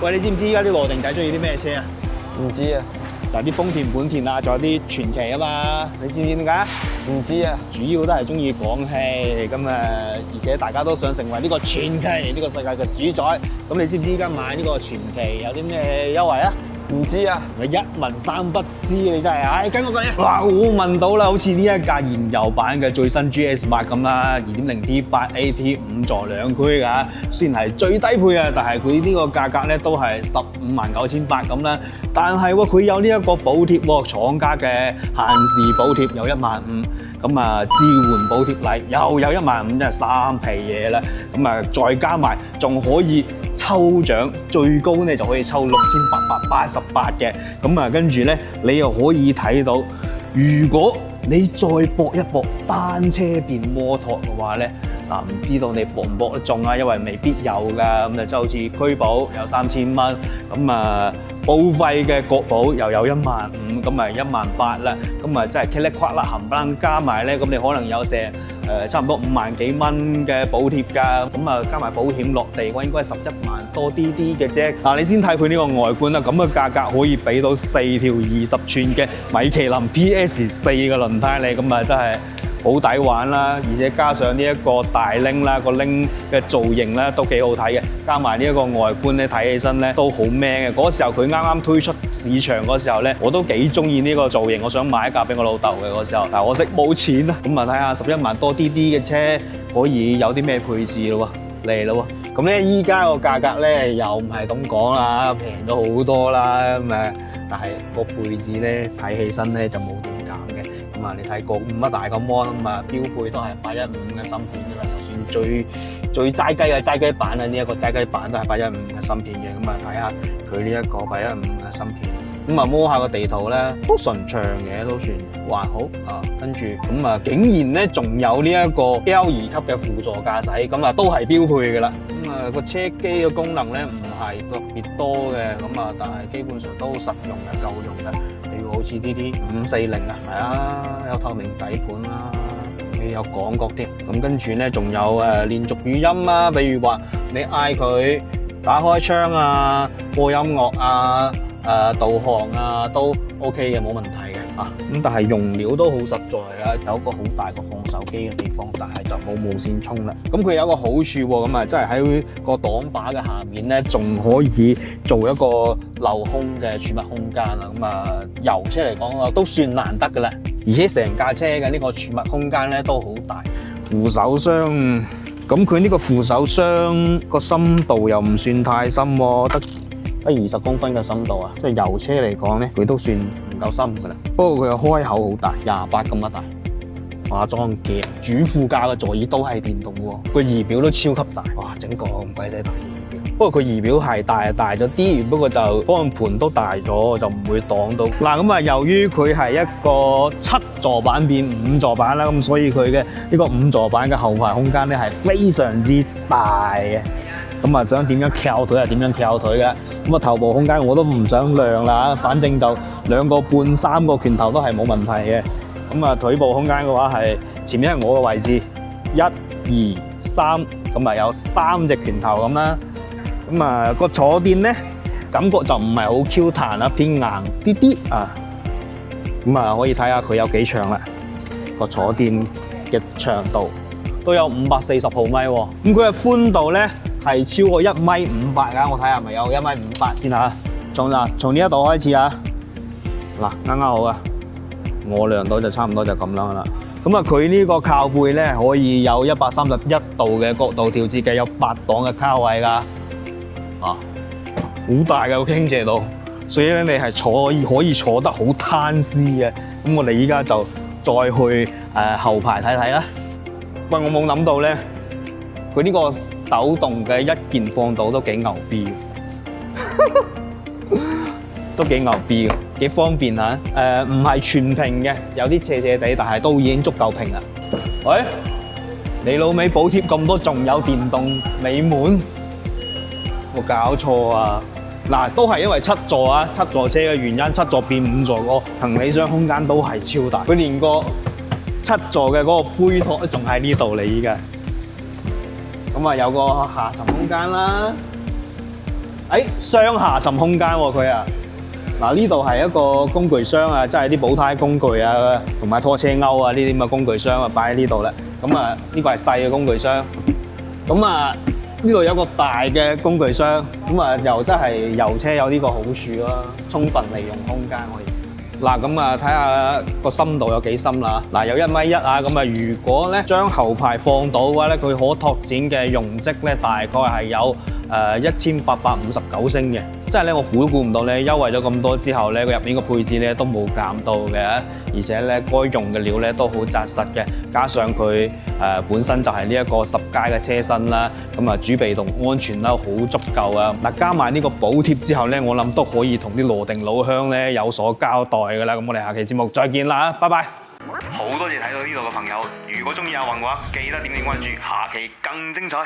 喂，你知唔知依家啲羅定仔中意啲咩車啊？唔知啊，就係啲豐田、本田啊，仲有啲傳祺啊嘛。你知唔知點解？唔知啊，主要都係中意廣汽咁而且大家都想成為呢個傳祺呢個世界嘅主宰。咁你知唔知依家買呢個傳祺有啲咩優惠啊？唔知啊，咪一問三不知，你真係，唉，跟我講嘢。哇，我問到啦，好似呢一架燃油版嘅最新 GS8咁啦，2.0T8 AT 5座兩驅㗎，雖然係最低配啊，但係佢呢個價格咧都係159800咁啦。但係喎，佢有呢一個補貼喎，廠家嘅限時補貼有15000，咁啊支援補貼禮又有15000，真係3皮嘢啦。咁啊再加埋仲可以抽獎，最高咧就可以抽6888嘅，咁啊跟住咧你又可以睇到，如果你再搏一搏單車變摩托嘅話咧，嗱唔知道你搏唔搏得中啊？因為未必有㗎，咁就好似區保有3000蚊，咁啊報廢嘅國保又有15000，咁啊18000啦，咁啊真係茄哩夸啦冚唪唥加埋咧，咁你可能有成差唔多5萬幾蚊嘅補貼㗎，咁啊加埋保險落地，我應該係11萬多啲嘅啫。嗱，你先睇佢呢個外觀啦，咁嘅價格可以俾到4條20寸嘅米其林 PS4 嘅輪胎你，咁啊真係好抵玩啦，而且加上呢一個大鈴啦，個鈴嘅造型咧都幾好睇嘅，加埋呢一個外觀咧睇起身咧都好 man 嘅。嗰時候佢啱啱推出市場嗰時候咧，我都幾中意呢個造型，我想買一架俾我老豆嘅嗰時候，但係可惜冇錢啊。咁啊睇下11萬多啲嘅車可以有啲咩配置咯喎，嚟咯喎。咁咧依家個價格咧又唔係咁講啦，平咗好多啦咁啊，但係個配置咧睇起身咧就冇點減嘅。咁啊，你睇個咁大個 mon 咁啊，標配都係815嘅芯片㗎啦。就算最齋雞嘅齋雞版啊，呢一個齋雞版都係815嘅芯片嘅。咁啊，睇下佢呢一個815嘅芯片。咁啊，摸下個地圖咧都順暢嘅，都算還好啊。跟住咁啊，竟然咧仲有呢一個 L2 級嘅輔助駕駛，咁啊都係標配㗎啦。咁啊，個車機嘅功能咧唔係特別多嘅，咁啊，但係基本上都實用嘅，夠用嘅。例如好似呢啲540啊，係啊，有透明底盤啦，有廣角添。咁跟住咧仲有連續語音啊，比如話你嗌佢打開窗啊、播音樂啊、導航啊都 OK 嘅，冇問題嘅啊。咁但係用料都好實在啊，有一個好大個放手機嘅地方，但係就冇無線充啦。咁佢有一個好處喎，咁啊，即係喺個擋把嘅下面咧，仲可以做一個鏤空嘅儲物空間啦。咁啊，油車嚟講啊，都算難得㗎啦。而且成架車嘅呢個儲物空間咧都好大。扶手箱，咁佢呢個扶手箱個深度又唔算太深喎，得20公分嘅深度啊，即係油車嚟講咧，佢都算唔夠深㗎啦。不過佢嘅開口好大，28咁乜大。化妝鏡、主副駕嘅座椅都係電動喎，個儀表都超級大，哇！整個咁鬼死大儀表。不過佢儀表係大咗啲，不過就方向盤都大咗，就唔會擋到。嗱咁啊，由於佢係一個7座版變5座版啦，咁所以佢嘅呢個5座版嘅後排空間咧係非常之大嘅。咁啊，想點樣翹腿就點樣翹腿嘅。咁啊，頭部空間我都唔想量啦，反正就2個半3個拳頭都係冇問題嘅。咁啊，腿部空間嘅話係前面係我嘅位置，1、2、3，咁啊有3隻拳頭咁啦。咁啊個坐墊咧感覺就唔係好 Q 彈啦，偏硬啲啲啊。咁啊可以睇下佢有幾長啦，個坐墊嘅長度都有540毫米喎。咁佢嘅寬度咧係超過1.5米㗎，我睇下係咪有1.5米先嚇。從呢一度開始啊，嗱啱啱好啊。我量到就差唔多就咁樣啦。咁啊，佢呢個靠背咧可以有131度嘅角度調節嘅，有8檔嘅卡位㗎，啊，好大嘅個傾斜度，所以咧你係可以坐得好攤屍嘅。咁我哋依家就再去後排睇睇啦。喂，我冇諗到咧，佢呢個手動嘅一鍵放倒都幾牛逼嘅。都幾牛逼嘅，幾方便嚇。唔係全平嘅，有啲斜斜地，但係都已經足夠平啦。喂，你老味補貼咁多，仲有電動尾門，冇搞錯啊！嗱，都係因為7座啊，7座車嘅原因，7座變5座個行李箱空間都係超大。佢連個7座嘅嗰個杯托都仲喺呢度嚟依家。咁啊，有個下層空間啦。雙下沉空間喎佢啊！嗱呢度係一個工具箱啊，即係啲補胎工具啊，同埋拖車鈎啊呢啲咁嘅工具箱啊，擺喺呢度啦。咁啊呢個係細嘅工具箱。咁啊呢度有個大嘅工具箱，咁啊又真係油車有呢個好處咯，充分利用空間可以。嗱咁啊睇下個深度有幾深啦。嗱有1.1米啊，咁啊如果咧將後排放倒嘅話咧，佢可拓展嘅容積咧大概係有1859升嘅。即係咧我估唔到咧優惠咗咁多之後咧，佢入面個配置咧都冇減到嘅，而且咧該用嘅料咧都好紮實嘅，加上佢本身就係呢一個10階嘅車身啦，咁啊主被動安全啦好足夠啊！嗱加埋呢個補貼之後咧，我諗都可以同啲羅定老鄉咧有所交代㗎啦。咁我哋下期節目再見啦，拜拜！好多謝睇到呢度嘅朋友，如果中意阿宏嘅話，記得點關注，下期更精彩。